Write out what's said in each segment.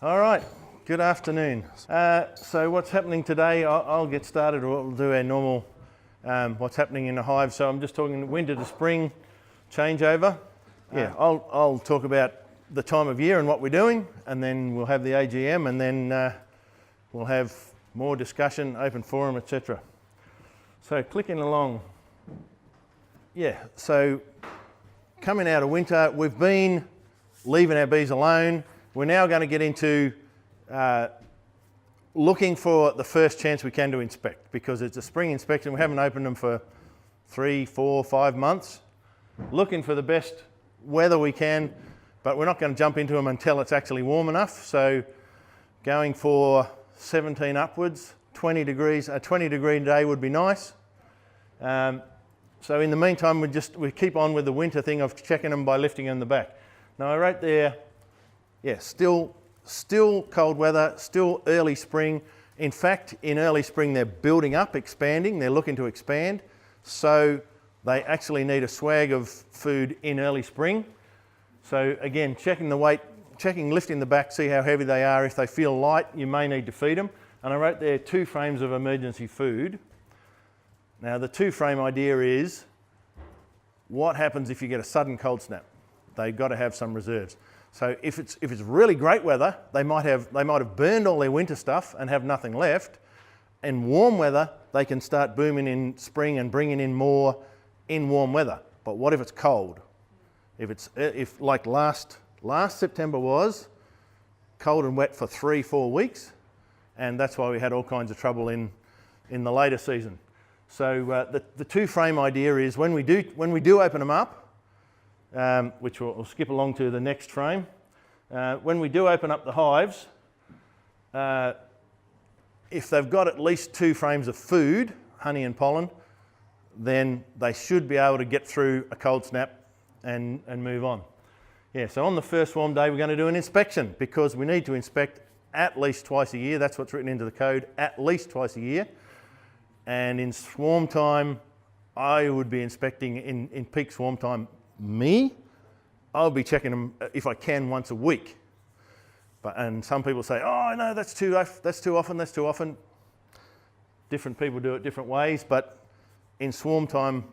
All right, good afternoon. So what's happening today, I'll get started, or we'll do our normal what's happening in the hive. So I'm just talking winter to spring changeover. I'll talk about the time of year and what we're doing, and then we'll have the AGM, and then we'll have more discussion, open forum, etc. So clicking along. So coming out of winter, we've been leaving our bees alone. We're now going to get into looking for the first chance we can to inspect, because it's a spring inspection. We haven't opened them for 3, 4, 5 months. Looking for the best weather we can, but we're not going to jump into them until it's actually warm enough. So going for 17 upwards, 20 degrees, a 20 degree day would be nice. So in the meantime, we keep on with the winter thing of checking them by lifting them in the back. Now I wrote there, still cold weather, still early spring. In fact, in early spring, they're building up, expanding. They're looking to expand. So they actually need a swag of food in early spring. So again, checking the weight, lifting the back, see how heavy they are. If they feel light, you may need to feed them. And I wrote there 2 frames of emergency food. Now the 2 frame idea is, what happens if you get a sudden cold snap? They've got to have some reserves. So if it's really great weather, they might have burned all their winter stuff and have nothing left. In warm weather, they can start booming in spring and bringing in more in warm weather. But what if it's cold? If like last September was cold and wet for 3-4 weeks, and that's why we had all kinds of trouble in the later season. So the 2 frame idea is when we do open them up, which we'll skip along to the next frame. When we do open up the hives, if they've got at least 2 frames of food, honey and pollen, then they should be able to get through a cold snap and move on. So on the first warm day, we're going to do an inspection, because we need to inspect at least twice a year. That's what's written into the code, at least twice a year. And in swarm time, I would be inspecting in peak swarm time. I'll be checking them if I can once a week. And some people say, oh no, that's too often. Different people do it different ways, but in swarm time,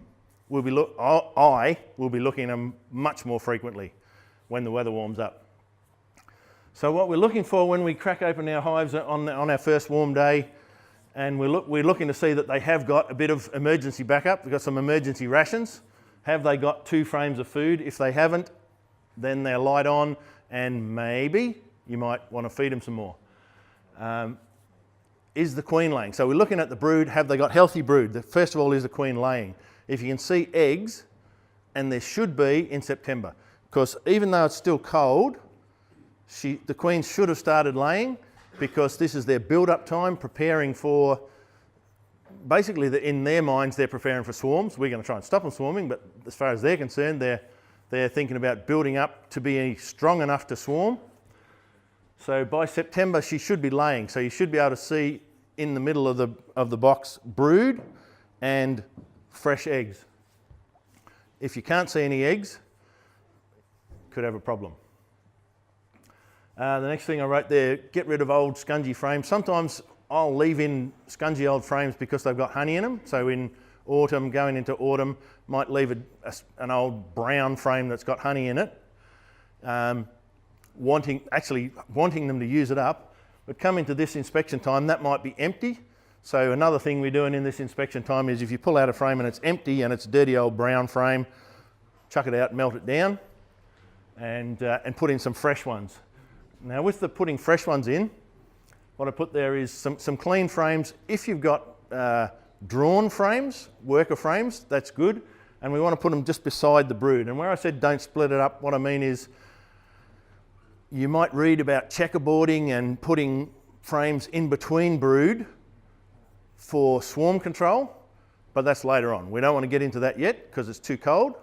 I will be looking at them much more frequently when the weather warms up. So what we're looking for when we crack open our hives on our first warm day, and we're looking to see that they have got a bit of emergency backup. We've got some emergency rations. Have they got 2 frames of food? If they haven't, then they're light on, and maybe you might want to feed them some more. Is the queen laying? So we're looking at the brood. Have they got healthy brood? First of all, is the queen laying? If you can see eggs, and there should be in September, because even though it's still cold, the queens should have started laying, because this is their build-up time, preparing for. Basically, in their minds, they're preparing for swarms. We're going to try and stop them swarming, but as far as they're concerned, they're thinking about building up to be strong enough to swarm. So by September, she should be laying. So you should be able to see in the middle of the box brood and fresh eggs. If you can't see any eggs, could have a problem. The next thing I wrote there, get rid of old scungy frames. Sometimes I'll leave in scungy old frames because they've got honey in them. So in autumn, going into autumn, might leave an old brown frame that's got honey in it, wanting them to use it up. But coming to this inspection time, that might be empty. So another thing we're doing in this inspection time is, if you pull out a frame and it's empty and it's a dirty old brown frame, chuck it out, melt it down, and put in some fresh ones. Now with the putting fresh ones in, what I put there is some clean frames. If you've got drawn frames, worker frames, that's good. And we want to put them just beside the brood. And where I said don't split it up, what I mean is, you might read about checkerboarding and putting frames in between brood for swarm control, but that's later on. We don't want to get into that yet because it's too cold.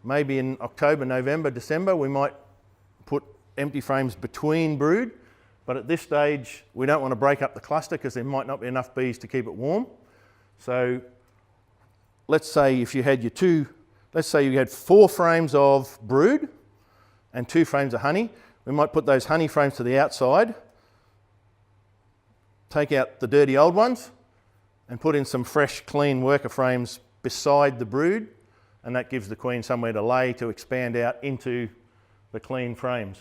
Maybe in October, November, December, we might put empty frames between brood. But at this stage, we don't want to break up the cluster because there might not be enough bees to keep it warm. So let's say if you had let's say you had 4 frames of brood and 2 frames of honey. we might put those honey frames to the outside, take out the dirty old ones, and put in some fresh, clean worker frames beside the brood, and that gives the queen somewhere to lay to expand out into the clean frames.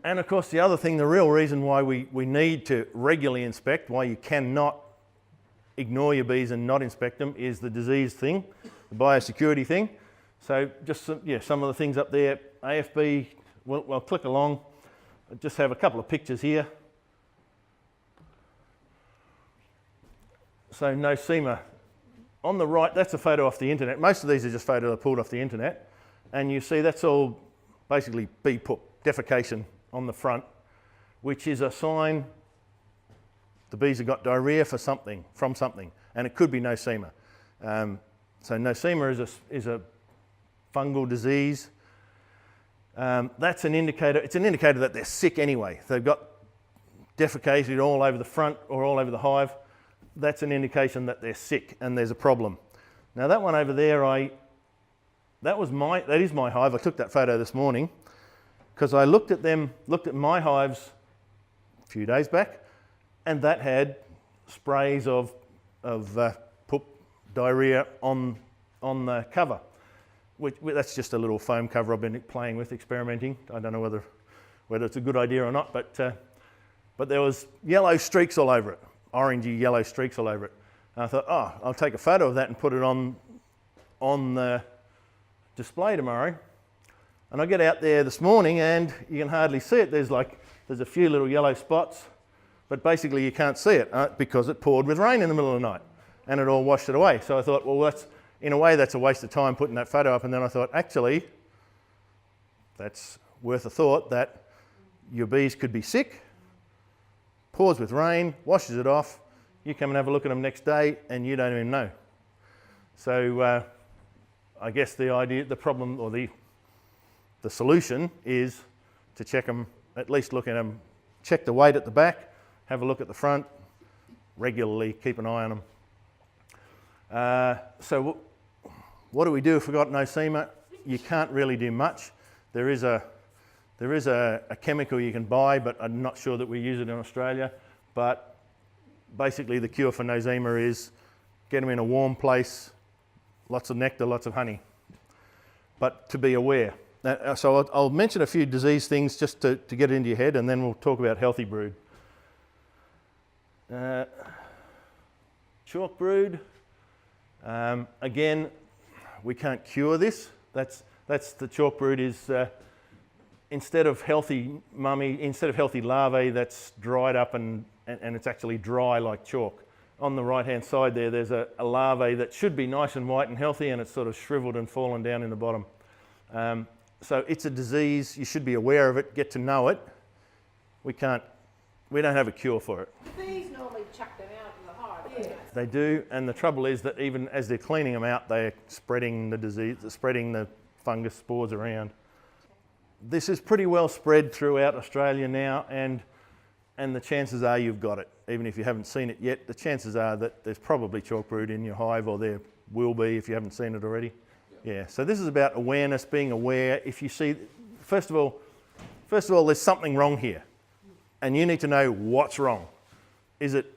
And of course, the other thing, the real reason why we need to regularly inspect, why you cannot ignore your bees and not inspect them, is the disease thing, the biosecurity thing. So just some of the things up there. AFB, well, click along. I just have a couple of pictures here. So Nosema. On the right, that's a photo off the internet. Most of these are just photos I pulled off the internet. And you see that's all basically bee poop, defecation on the front, which is a sign the bees have got diarrhea from something, and it could be Nosema. So Nosema is a fungal disease. That's an indicator. It's an indicator that they're sick anyway. They've got defecated all over the front or all over the hive. That's an indication that they're sick and there's a problem. Now that one over there, that is my hive. I took that photo this morning because I looked at my hives a few days back, and that had sprays of poop diarrhea on the cover. That's just a little foam cover I've been playing with, experimenting. I don't know whether it's a good idea or not, but there was yellow streaks all over it, orangey yellow streaks all over it. And I thought, oh, I'll take a photo of that and put it on the display tomorrow. And I get out there this morning and you can hardly see it. There's a few little yellow spots, but basically you can't see it because it poured with rain in the middle of the night and it all washed it away. So I thought, well, in a way that's a waste of time putting that photo up. And then I thought, actually, that's worth a thought, that your bees could be sick, pours with rain, washes it off, you come and have a look at them next day and you don't even know. So I guess the problem or the solution is to check them, at least look at them, check the weight at the back, have a look at the front, regularly keep an eye on them. So what do we do if we've got Nosema? You can't really do much. There is a chemical you can buy, but I'm not sure that we use it in Australia. But basically the cure for Nosema is get them in a warm place, lots of nectar, lots of honey. But to be aware. So I'll mention a few disease things just to get it into your head, and then we'll talk about healthy brood. Chalk brood. Again, we can't cure this. That's the chalk brood is instead of healthy larvae, that's dried up and it's actually dry like chalk. On the right-hand side there's a larvae that should be nice and white and healthy, and it's sort of shriveled and fallen down in the bottom. So it's a disease. You should be aware of it, get to know it. We don't have a cure for it. Bees normally chuck them out in the hive. Yeah. They do, and the trouble is that even as they're cleaning them out, they're spreading the disease, spreading the fungus spores around. This is pretty well spread throughout Australia now, and the chances are you've got it. Even if you haven't seen it yet, the chances are that there's probably chalk brood in your hive, or there will be if you haven't seen it already. Yeah, so this is about awareness, being aware. If you see, first of all, there's something wrong here, and you need to know what's wrong. Is it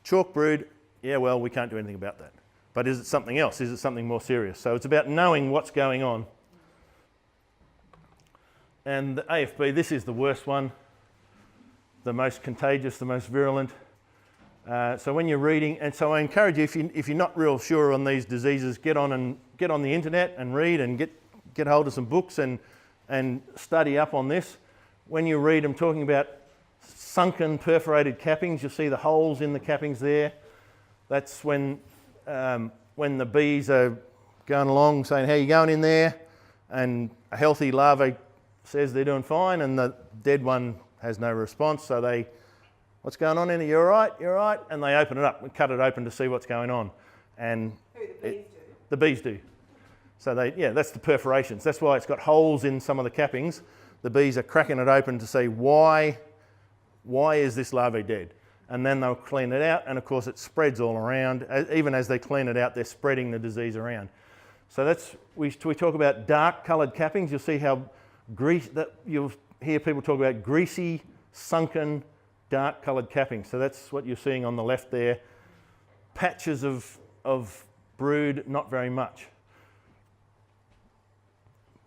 chalk brood? Yeah, well, we can't do anything about that. But is it something else? Is it something more serious? So it's about knowing what's going on. And the AFB, this is the worst one, the most contagious, the most virulent. So when you're reading, and so I encourage you, if you're not real sure on these diseases, get on the internet and read and get hold of some books and study up on this. When you read, I'm talking about sunken perforated cappings. You'll see the holes in the cappings there. That's when the bees are going along saying, how you going in there? And a healthy larvae says they're doing fine, and the dead one has no response. So they, what's going on in there? You're right, you're right. And they open it up and cut it open to see what's going on. And Who the bees do? The bees do. So that's the perforations. That's why it's got holes in some of the cappings. The bees are cracking it open to see why is this larvae dead? And then they'll clean it out, and of course it spreads all around. Even as they clean it out, they're spreading the disease around. So we talk about dark coloured cappings. You'll see how grease, that you'll hear people talk about greasy, sunken, dark coloured capping. So that's what you're seeing on the left there. Patches of brood, not very much.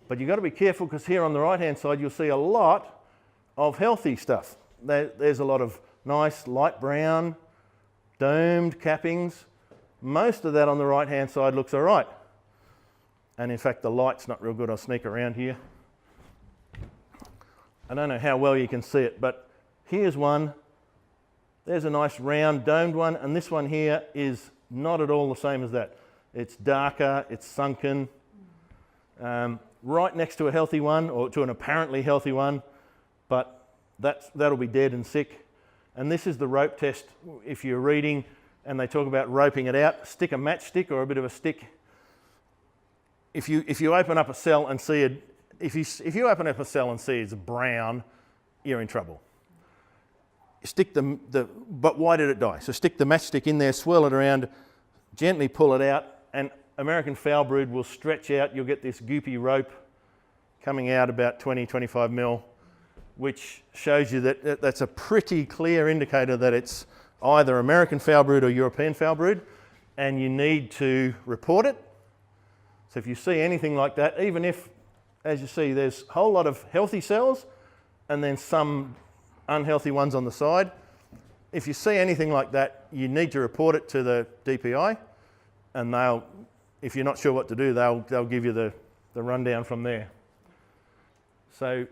But you've got to be careful, because here on the right hand side you'll see a lot of healthy stuff. There's a lot of nice light brown, domed cappings. Most of that on the right hand side looks all right. And in fact the light's not real good. I'll sneak around here. I don't know how well you can see it, but here's one. There's a nice round domed one, and this one here is not at all the same as that. It's darker, it's sunken. Right next to a healthy one, or to an apparently healthy one, but that'll be dead and sick. And this is the rope test. If you're reading and they talk about roping it out, stick a matchstick or a bit of a stick. If you open up a cell and see it, if you open up a cell and see it's brown, you're in trouble. Stick but why did it die? So stick the matchstick in there, swirl it around, gently pull it out, and American foul brood will stretch out. You'll get this goopy rope coming out about 20-25 mil, which shows you that that's a pretty clear indicator that it's either American foul brood or European foul brood, and you need to report it. So if you see anything like that, even if, as you see, there's a whole lot of healthy cells and then some unhealthy ones on the side, if you see anything like that, you need to report it to the DPI, and if you're not sure what to do, they'll give you the rundown from there. So,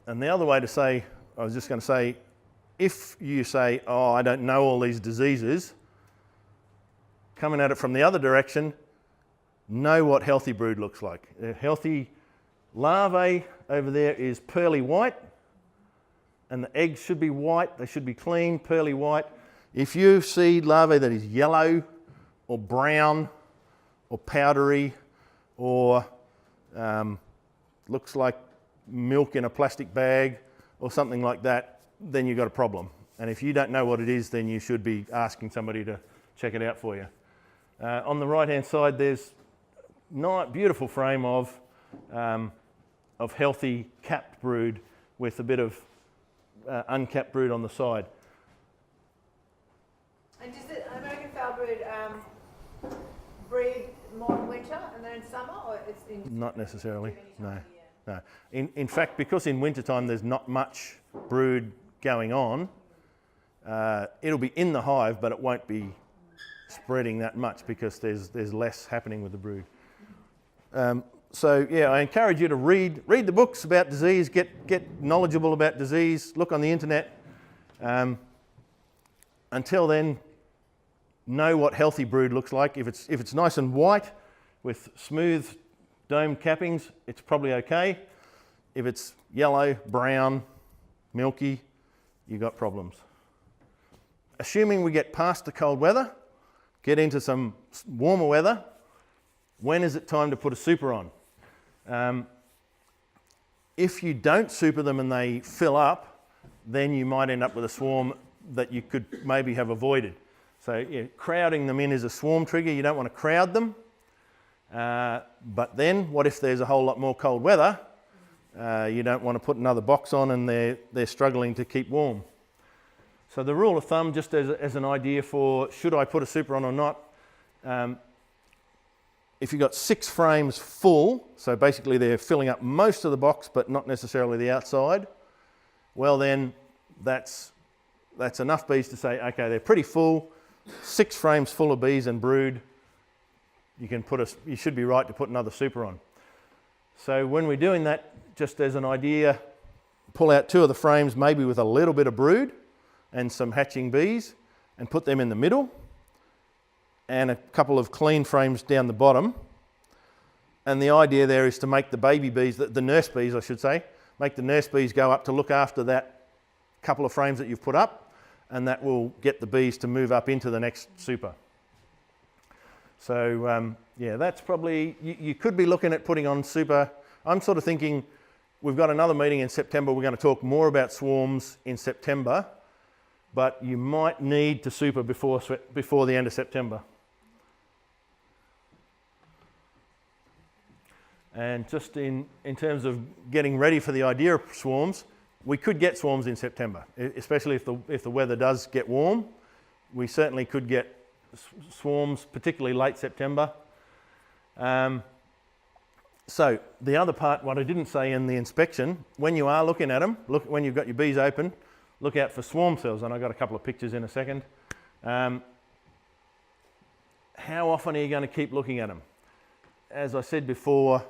and the other way to say, I was just going to say, if you say, oh, I don't know all these diseases, coming at it from the other direction, know what healthy brood looks like. A healthy larvae over there is pearly white, and the eggs should be white. They should be clean, pearly white. If you see larvae that is yellow or brown or powdery or looks like milk in a plastic bag or something like that, then you've got a problem. And if you don't know what it is, then you should be asking somebody to check it out for you. On the right hand side, there's a beautiful frame of healthy capped brood with a bit of uncapped brood on the side. And does the American foul brood breed more in winter and then in summer, or it's in? Not necessarily, no. No. In fact, because in wintertime there's not much brood going on, it'll be in the hive, but it won't be spreading that much because there's less happening with the brood. So yeah, I encourage you to read the books about disease, get knowledgeable about disease, look on the internet. Until then, know what healthy brood looks like. If it's nice and white with smooth domed cappings, it's probably okay. If it's yellow, brown, milky, you've got problems. Assuming we get past the cold weather, get into some warmer weather, when is it time to put a super on? If you don't super them and they fill up, then you might end up with a swarm that you could maybe have avoided. So yeah, crowding them in is a swarm trigger. You don't want to crowd them. But then what if there's a whole lot more cold weather? You don't want to put another box on and they're struggling to keep warm. So the rule of thumb, just as an idea for should I put a super on or not, if you've got 6 frames full, so basically they're filling up most of the box but not necessarily the outside, well then that's enough bees to say, okay, they're pretty full, 6 frames full of bees and brood, you should be right to put another super on. So when we're doing that, just as an idea, pull out 2 of the frames maybe with a little bit of brood and some hatching bees and put them in the middle, and a couple of clean frames down the bottom. And the idea there is to make the baby bees, the nurse bees I should say, make the nurse bees go up to look after that couple of frames that you've put up, and that will get the bees to move up into the next super. So yeah, that's probably, you could be looking at putting on super. I'm sort of thinking we've got another meeting in September. We're going to talk more about swarms in September, but you might need to super before the end of September. And just in terms of getting ready for the idea of swarms, we could get swarms in September, especially if the weather does get warm. We certainly could get swarms, particularly late September. So the other part, what I didn't say in the inspection, when you are looking at them, when you've got your bees open, look out for swarm cells, and I've got a couple of pictures in a second. How often are you going to keep looking at them? As I said before,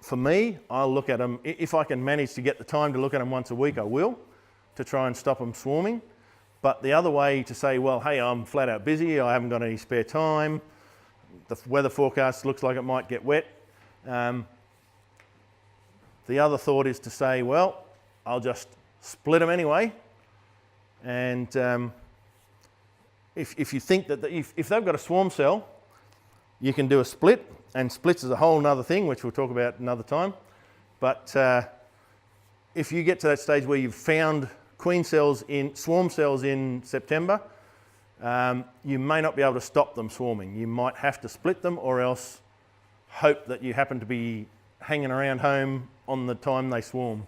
for me, I'll look at them. If I can manage to get the time to look at them once a week, I will, to try and stop them swarming. But the other way to say, well, hey, I'm flat out busy, I haven't got any spare time, the weather forecast looks like it might get wet. The other thought is to say, well, I'll just split them anyway. And if you think that if they've got a swarm cell, you can do a split, and splits is a whole other thing, which we'll talk about another time. But if you get to that stage where you've found swarm cells in September, you may not be able to stop them swarming. You might have to split them, or else hope that you happen to be hanging around home on the time they swarm.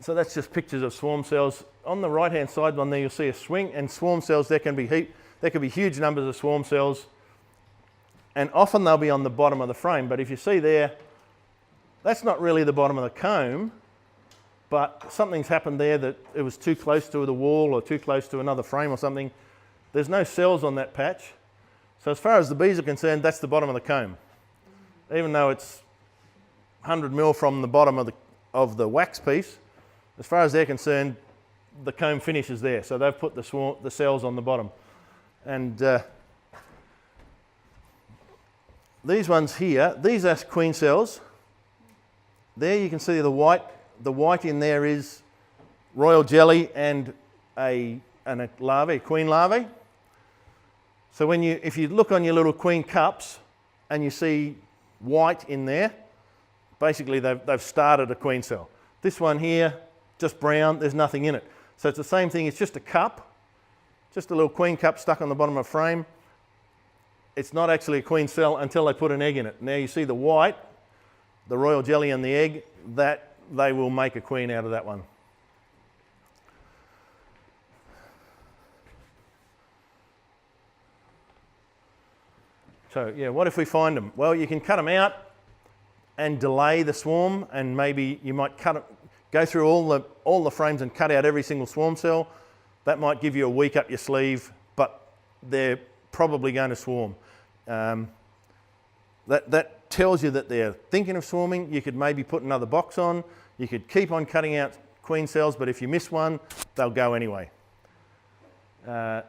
So that's just pictures of swarm cells. On the right-hand side one there, you'll see a swing, and swarm cells, there can be huge numbers of swarm cells, and often they'll be on the bottom of the frame. But if you see there, that's not really the bottom of the comb, but something's happened there, that it was too close to the wall or too close to another frame or something. There's no cells on that patch. So as far as the bees are concerned, that's the bottom of the comb. Even though it's 100 mil from the bottom of the wax piece, as far as they're concerned, the comb finishes there. So they've put the cells on the bottom. And these ones here, these are queen cells. There you can see the white. The white in there is royal jelly and a larvae, a queen larvae. So if you look on your little queen cups and you see white in there, basically they've started a queen cell. This one here, just brown, there's nothing in it. So it's the same thing, it's just a cup, just a little queen cup stuck on the bottom of a frame. It's not actually a queen cell until they put an egg in it. Now you see the white, the royal jelly and the egg, that they will make a queen out of that one. So yeah, what if we find them? Well, you can cut them out and delay the swarm, and maybe you might go through all the frames and cut out every single swarm cell. That might give you a week up your sleeve, but they're probably going to swarm. That tells you that they're thinking of swarming. You could maybe put another box on. You could keep on cutting out queen cells, but if you miss one, they'll go anyway. Yeah,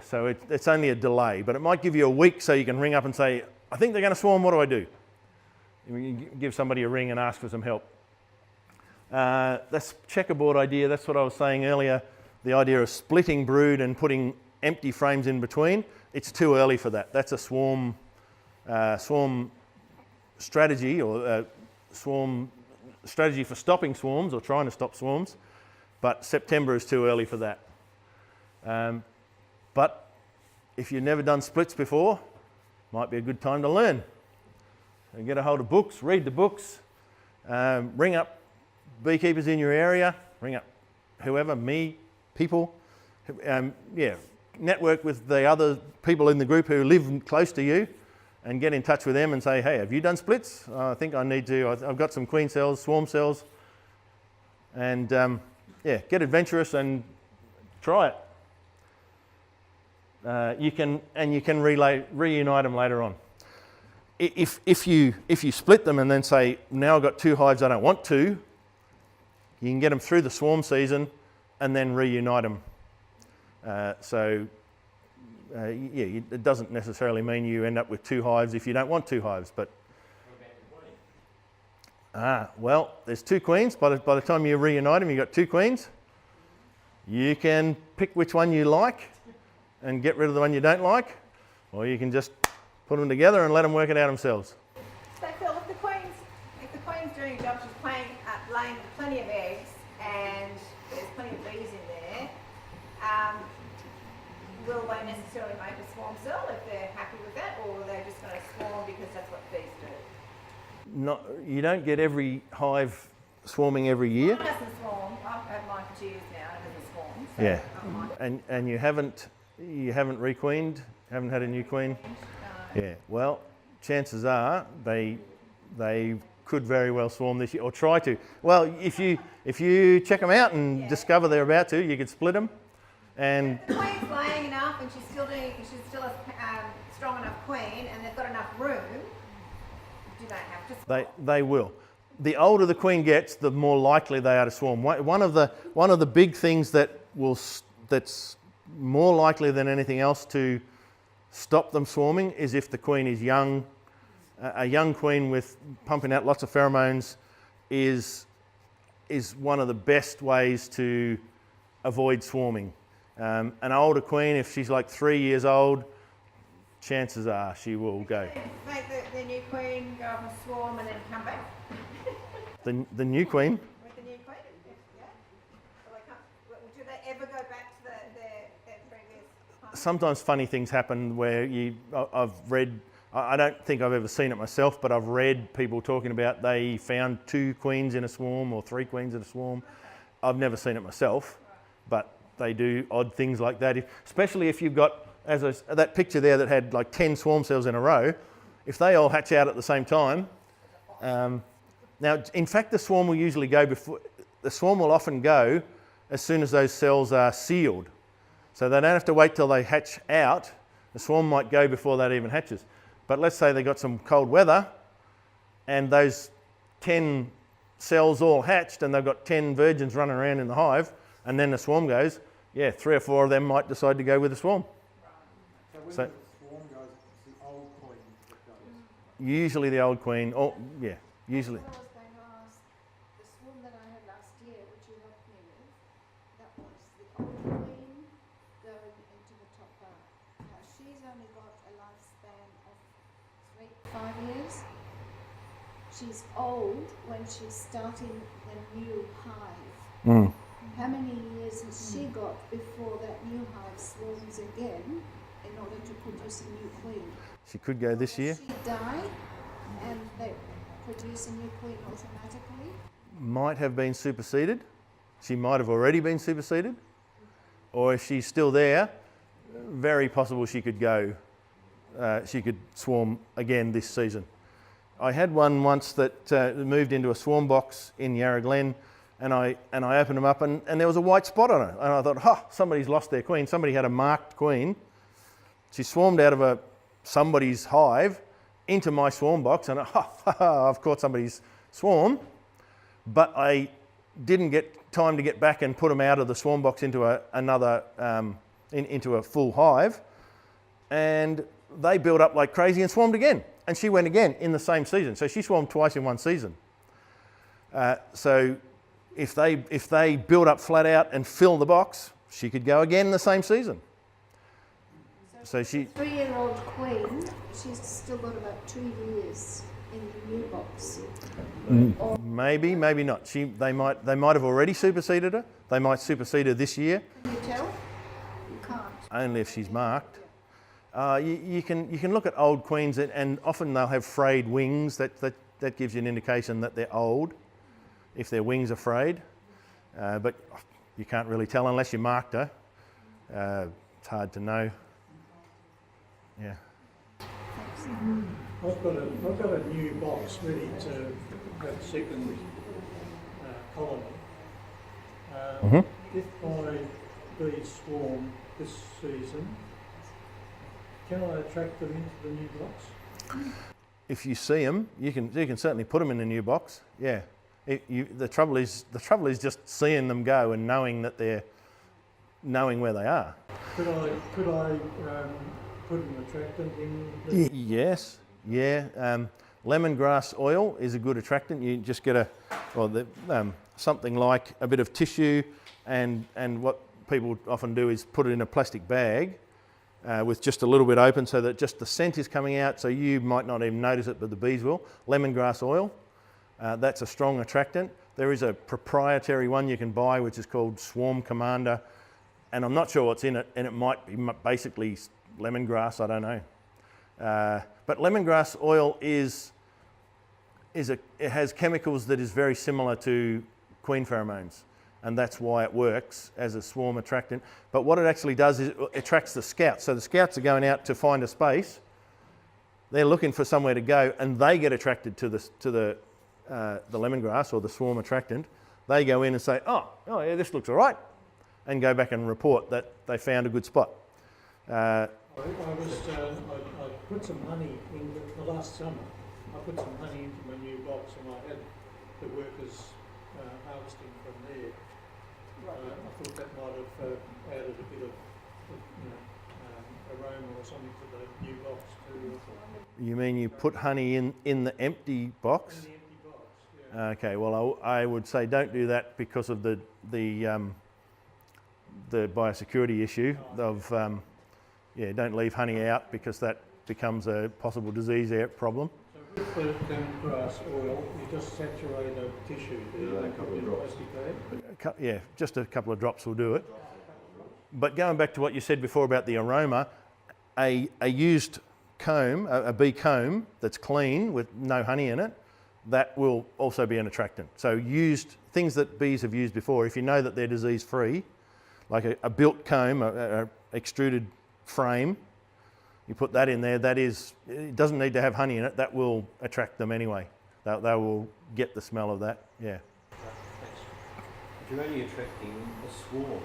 so it's only a delay, but it might give you a week so you can ring up and say, I think they're going to swarm, what do I do? You give somebody a ring and ask for some help. That's checkerboard idea, that's what I was saying earlier, the idea of splitting brood and putting empty frames in between. It's too early for that. That's a swarm strategy, or swarm strategy for stopping swarms or trying to stop swarms, but September is too early for that. But if you've never done splits before, might be a good time to learn. So get a hold of books, read the books, ring up beekeepers in your area, ring up whoever, me, people, network with the other people in the group who live close to you, and get in touch with them and say, hey, have you done splits? I think I need to, I've got some queen cells, swarm cells, and get adventurous and try it. You can reunite them later on. If you split them and then say, now I've got 2 hives, I don't want 2, you can get them through the swarm season and then reunite them. It doesn't necessarily mean you end up with 2 hives if you don't want 2 hives, but well, there's 2 queens. By the time you reunite them, you've got 2 queens. You can pick which one you like and get rid of the one you don't like, or you can just put them together and let them work it out themselves. So Phil, if the queen's doing a job, she's laying plenty of eggs, and there's plenty of bees in there, will they necessarily make a swarm cell if they're happy with that, or are they just going to swarm because that's what bees do? You don't get every hive swarming every year. Mine doesn't swarm. I've had mine for 2 years now and it doesn't swarm. So Yeah, I might and you haven't requeened, haven't had a new queen. no. Yeah, well, chances are they could very well swarm this year, or try to. Well, if you check them out and discover they're about to, you could split them. And The queen's laying enough and she's still a strong enough queen and they've got enough room. Do they have to swarm? they will. The older the queen gets, the more likely they are to swarm. One of the big things that's more likely than anything else to stop them swarming is if the queen is young. A young queen with pumping out lots of pheromones is one of the best ways to avoid swarming. An older queen, if she's like 3 years old, chances are she will go. Make the new queen go off and swarm and then come back The new queen, with the new queen? Yeah? So they can't, do they ever go back to their previous home? sometimes funny things happen where I've read, I don't think I've ever seen it myself, but I've read people talking about they found 2 queens in a swarm or 3 queens in a swarm. I've never seen it myself, but they do odd things like that, especially if you've got, that picture there that had like 10 swarm cells in a row, if they all hatch out at the same time. Now, in fact, the swarm will usually go before, the swarm will often go as soon as those cells are sealed. So they don't have to wait till they hatch out. The swarm might go before that even hatches. But let's say they got some cold weather and those 10 cells all hatched and they've got 10 virgins running around in the hive, and then the swarm goes, yeah, 3 or 4 of them might decide to go with the swarm. So when So- the swarm goes, it's the old queen that goes. Usually the old queen, or yeah, usually. I was going to ask, the swarm that I had last year, which you helped me with, that was the old queen going into the top bar. Now, she's only got a lifespan of 5 years. She's old when she's starting the new hive. How many years has she got before that new hive swarms again in order to produce a new queen? She could go this year. Does she die and they produce a new queen automatically? Might have been superseded. She might have already been superseded. Or if she's still there, very possible she could go, she could swarm again this season. I had one once that moved into a swarm box in Yarra Glen, and I opened them up and there was a white spot on it. And I thought, somebody's lost their queen. Somebody had a marked queen. She swarmed out of somebody's hive into my swarm box, and I've caught somebody's swarm. But I didn't get time to get back and put them out of the swarm box into into a full hive, and they built up like crazy and swarmed again. And she went again in the same season. So she swarmed twice in one season. So if they build up flat out and fill the box, she could go again in the same season. So she, 3-year-old queen, she's still got about 2 years in the new box. Or maybe not. They might have already superseded her. They might supersede her this year, can you tell? You can't. only if she's marked. You can look at old queens and often they'll have frayed wings. That gives you an indication that they're old, if their wings are frayed. But you can't really tell unless you marked her. It's hard to know. Yeah. I've got a new box ready to have a second colony. If my bees swarm this season, can I attract them into the new box? If you see them, you can certainly put them in the new box. Yeah. The trouble is just seeing them go and knowing that knowing where they are. Could I put an attractant in the Yes. Yeah. Lemongrass oil is a good attractant. You just get something like a bit of tissue, and what people often do is put it in a plastic bag with just a little bit open so that just the scent is coming out, so you might not even notice it, but the bees will. Lemongrass oil, that's a strong attractant. There is a proprietary one you can buy which is called Swarm Commander, and I'm not sure what's in it, and it might be basically lemongrass, I don't know. But lemongrass oil it has chemicals that is very similar to queen pheromones, and that's why it works as a swarm attractant. But what it actually does is it attracts the scouts. So the scouts are going out to find a space. They're looking for somewhere to go, and they get attracted to the lemongrass or the swarm attractant. They go in and say, oh yeah, this looks all right, and go back and report that they found a good spot. I put some honey in the last summer. I put some honey into my new box, and I had the workers harvesting from there. I thought that might have added a bit of aroma or something to the new box too. You mean you put honey in the empty box? In the empty box, yeah. Okay, well I would say don't do that because of the biosecurity issue of don't leave honey out because that becomes a possible disease problem. So with the lemongrass oil, you just saturate a tissue there, a couple of plastic bag. Yeah, just a couple of drops will do it. But going back to what you said before about the aroma, a used comb, a bee comb that's clean with no honey in it, that will also be an attractant. So used things that bees have used before, if you know that they're disease free, like a built comb, a extruded frame, you put that in there, it doesn't need to have honey in it, that will attract them anyway. They will get the smell of that, yeah. If you're only attracting a swarm,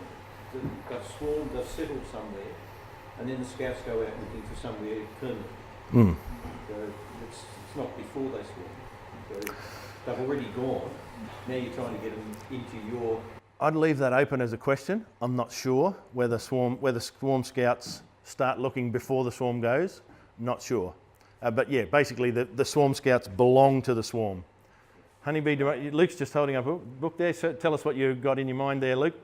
they've settled somewhere, and then the scouts go out looking for somewhere permanent. So it's not before they swarm. So they've already gone. Now you're trying to get them into your... I'd leave that open as a question. I'm not sure whether swarm scouts start looking before the swarm goes. Not sure. But yeah, basically the swarm scouts belong to the swarm. Honeybee, Luke's just holding up a book there. So tell us what you've got in your mind there, Luke.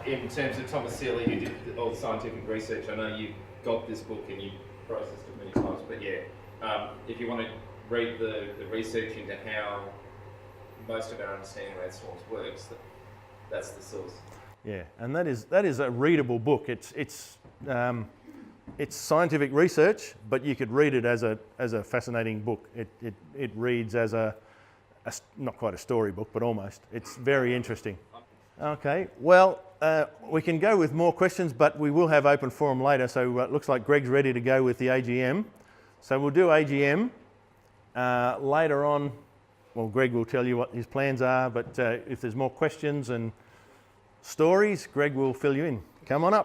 In terms of Thomas Seeley, who did all the scientific research, I know you got this book and you processed it many times, but yeah, if you want to read the research into how most of our understanding of swarms works, that's the source. Yeah, and that is a readable book. It's scientific research, but you could read it as a fascinating book. It reads as not quite a storybook, but almost. It's very interesting. Okay, well, we can go with more questions, but we will have open forum later, so it looks like Greg's ready to go with the AGM. So we'll do AGM later on. Well, Greg will tell you what his plans are, but if there's more questions and stories, Greg will fill you in. Come on up.